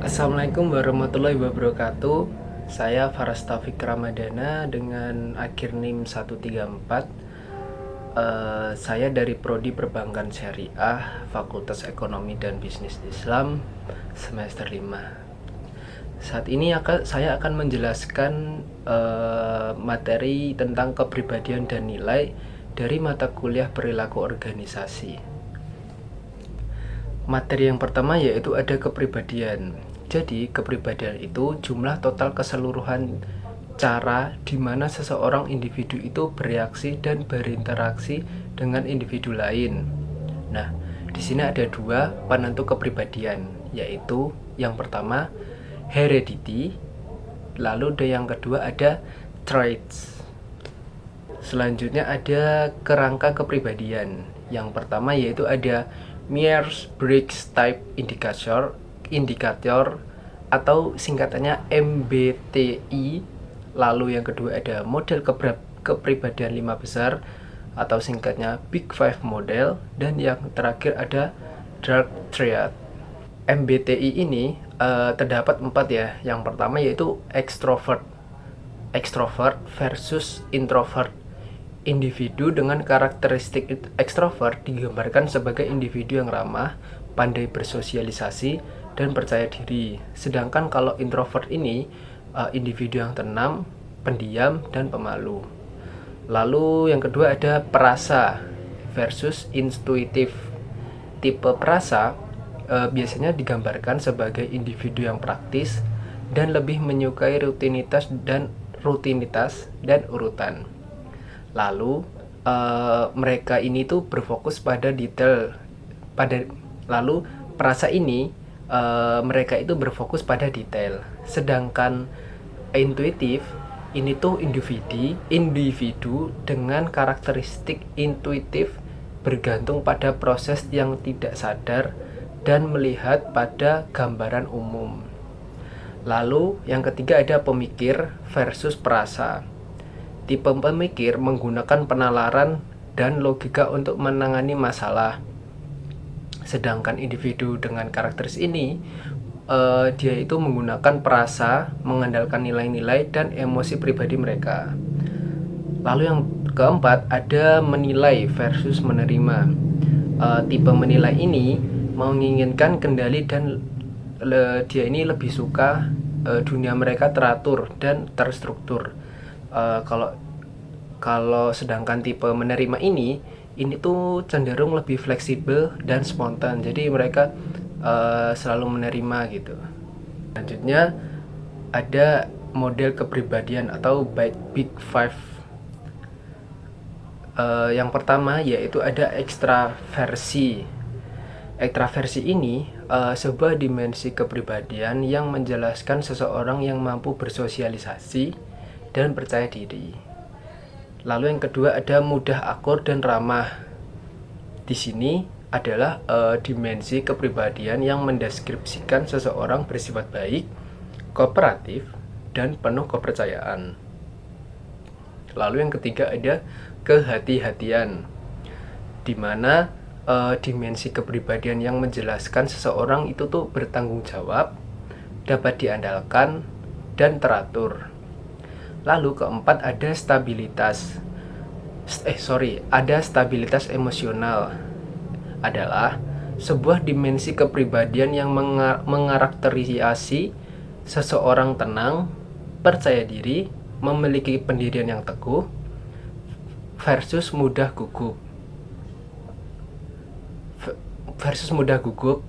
Assalamualaikum warahmatullahi wabarakatuh. Saya Faras Taufik Ramadana dengan akhir NIM 134. Saya dari Prodi Perbankan Syariah, Fakultas Ekonomi dan Bisnis Islam, semester 5. Saat ini saya akan menjelaskan materi tentang kepribadian dan nilai dari mata kuliah perilaku organisasi. Materi yang pertama yaitu ada kepribadian. Jadi, kepribadian itu jumlah total keseluruhan cara di mana seseorang individu itu bereaksi dan berinteraksi dengan individu lain. Nah, di sini ada dua penentu kepribadian, yaitu yang pertama heredity, lalu yang kedua ada traits. Selanjutnya ada kerangka kepribadian. Yang pertama yaitu ada Myers-Briggs Type Indicator atau singkatannya MBTI. Lalu yang kedua ada model kepribadian 5 besar atau singkatnya Big Five Model. Dan yang terakhir ada Dark Triad. MBTI ini terdapat 4 ya. Yang pertama yaitu extrovert versus introvert. Individu dengan karakteristik ekstrovert digambarkan sebagai individu yang ramah, pandai bersosialisasi, dan percaya diri. Sedangkan kalau introvert ini individu yang tenang, pendiam, dan pemalu. Lalu yang kedua ada perasa versus intuitif. Tipe perasa biasanya digambarkan sebagai individu yang praktis dan lebih menyukai rutinitas dan urutan. Lalu mereka ini tuh berfokus pada detail. Lalu perasa ini mereka itu berfokus pada detail. Sedangkan intuitif ini tuh individu dengan karakteristik intuitif bergantung pada proses yang tidak sadar dan melihat pada gambaran umum. Lalu yang ketiga ada pemikir versus perasa. Tipe pemikir menggunakan penalaran dan logika untuk menangani masalah. Sedangkan individu dengan karakteristik ini dia itu menggunakan perasa, mengandalkan nilai-nilai dan emosi pribadi mereka. Lalu yang keempat ada menilai versus menerima. Tipe menilai ini menginginkan kendali dan dia ini lebih suka dunia mereka teratur dan terstruktur. Kalau sedangkan tipe menerima ini tuh cenderung lebih fleksibel dan spontan. Jadi mereka selalu menerima gitu. Selanjutnya ada model kepribadian atau Big Five. Yang pertama yaitu ada ekstraversi. Ekstraversi ini sebuah dimensi kepribadian yang menjelaskan seseorang yang mampu bersosialisasi dan percaya diri. Lalu yang kedua ada mudah akur dan ramah. Di sini adalah dimensi kepribadian yang mendeskripsikan seseorang bersifat baik, kooperatif, dan penuh kepercayaan. Lalu yang ketiga ada kehati-hatian, di mana dimensi kepribadian yang menjelaskan seseorang itu tuh bertanggung jawab, dapat diandalkan, dan teratur. Lalu keempat ada stabilitas emosional. Adalah sebuah dimensi kepribadian yang mengarakterisasi seseorang tenang, percaya diri, memiliki pendirian yang teguh versus mudah gugup,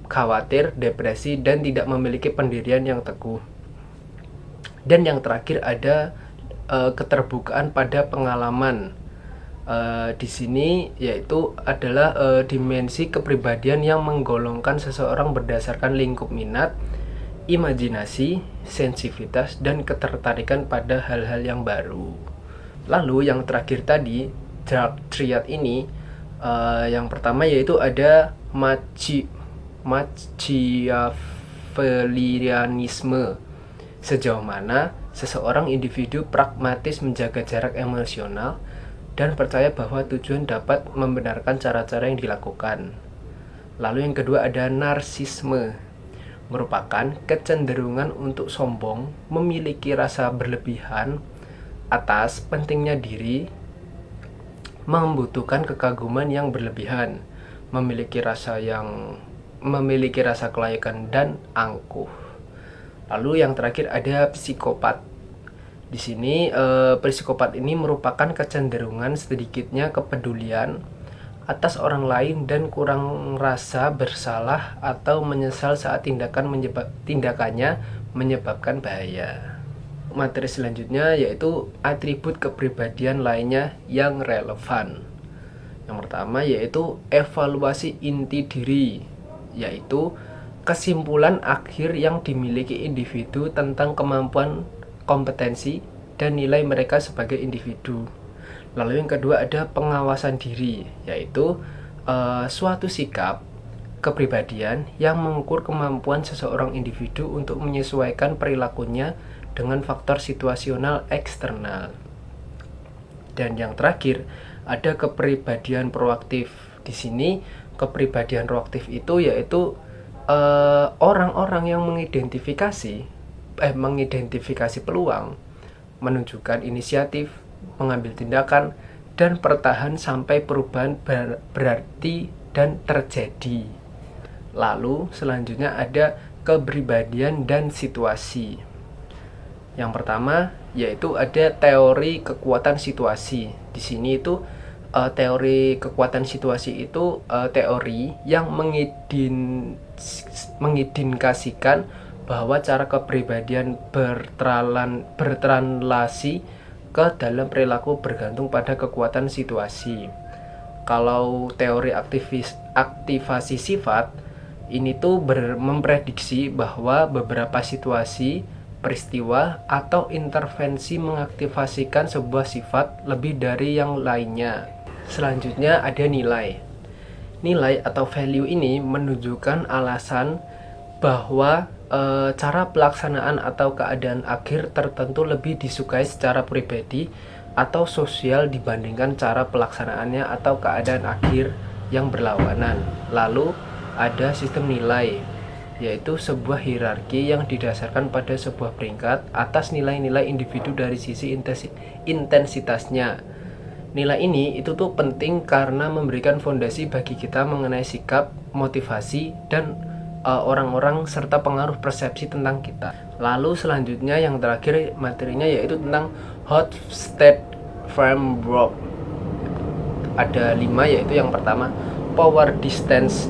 khawatir, depresi, dan tidak memiliki pendirian yang teguh. Dan yang terakhir ada keterbukaan pada pengalaman. Di sini yaitu adalah dimensi kepribadian yang menggolongkan seseorang berdasarkan lingkup minat, imajinasi, sensitivitas, dan ketertarikan pada hal-hal yang baru. Lalu yang terakhir tadi, Dark Triad ini yang pertama yaitu ada Machiavellianisme. Sejauh mana seseorang individu pragmatis menjaga jarak emosional dan percaya bahwa tujuan dapat membenarkan cara-cara yang dilakukan. Lalu yang kedua ada narsisme. merupakan kecenderungan untuk sombong, memiliki rasa berlebihan atas pentingnya diri, membutuhkan kekaguman yang berlebihan, memiliki rasa kelayakan dan angkuh. Lalu yang terakhir ada psikopat. Di sini psikopat ini merupakan kecenderungan sedikitnya kepedulian atas orang lain dan kurang rasa bersalah atau menyesal saat tindakannya menyebabkan bahaya. Materi selanjutnya yaitu atribut kepribadian lainnya yang relevan. Yang pertama yaitu evaluasi inti diri, yaitu kesimpulan akhir yang dimiliki individu tentang kemampuan, kompetensi, dan nilai mereka sebagai individu. Lalu yang kedua ada pengawasan diri, yaitu suatu sikap kepribadian yang mengukur kemampuan seseorang individu untuk menyesuaikan perilakunya dengan faktor situasional eksternal. Dan yang terakhir ada kepribadian proaktif. Di sini kepribadian proaktif itu yaitu orang-orang yang mengidentifikasi peluang, menunjukkan inisiatif, mengambil tindakan, dan bertahan sampai perubahan berarti dan terjadi. Lalu selanjutnya ada kepribadian dan situasi. Yang pertama yaitu ada teori kekuatan situasi. Di sini itu teori kekuatan situasi itu teori yang mengindikasikan bahwa cara kepribadian bertranslasi ke dalam perilaku bergantung pada kekuatan situasi. Kalau teori aktivasi sifat ini tuh memprediksi bahwa beberapa situasi, peristiwa, atau intervensi mengaktifasikan sebuah sifat lebih dari yang lainnya. Selanjutnya ada nilai. Nilai atau value ini menunjukkan alasan bahwa cara pelaksanaan atau keadaan akhir tertentu lebih disukai secara pribadi atau sosial dibandingkan cara pelaksanaannya atau keadaan akhir yang berlawanan. Lalu ada sistem nilai, yaitu sebuah hierarki yang didasarkan pada sebuah peringkat atas nilai-nilai individu dari sisi intensitasnya. Nilai ini itu tuh penting karena memberikan fondasi bagi kita mengenai sikap, motivasi, dan orang-orang serta pengaruh persepsi tentang kita. Lalu selanjutnya yang terakhir materinya yaitu tentang hot state framework. Ada 5, yaitu yang pertama power distance.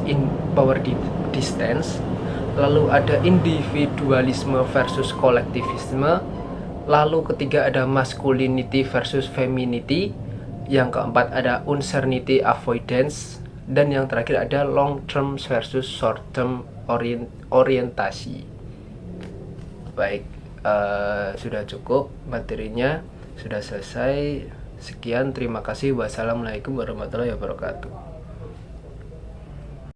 Lalu ada individualisme versus kolektivisme. Lalu ketiga ada masculinity versus femininity. Yang keempat ada uncertainty avoidance. Dan yang terakhir ada long term versus short term orientasi. Baik, sudah cukup materinya, sudah selesai. Sekian, terima kasih. Wassalamualaikum warahmatullahi wabarakatuh.